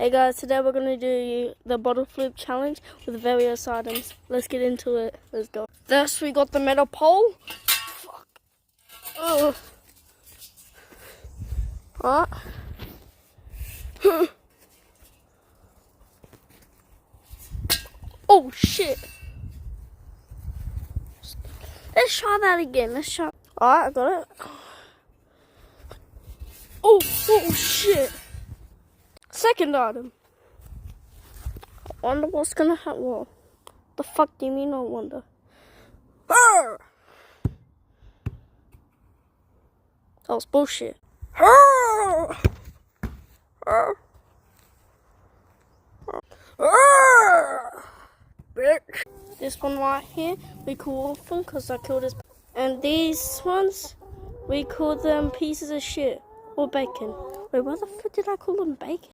Hey guys, today we're gonna do the bottle flip challenge with various items. Let's get into it. Let's go. First, we got the metal pole. Fuck. Oh. Alright. Oh shit. Let's try that again. Let's try. Alright, I got it. Oh shit. Second item. I wonder what's gonna happen. Well, the fuck do you mean I wonder? That was bullshit. This one right here, we call orphan because I killed his. And these ones, we call them pieces of shit or bacon. Wait, why the fuck did I call them bacon?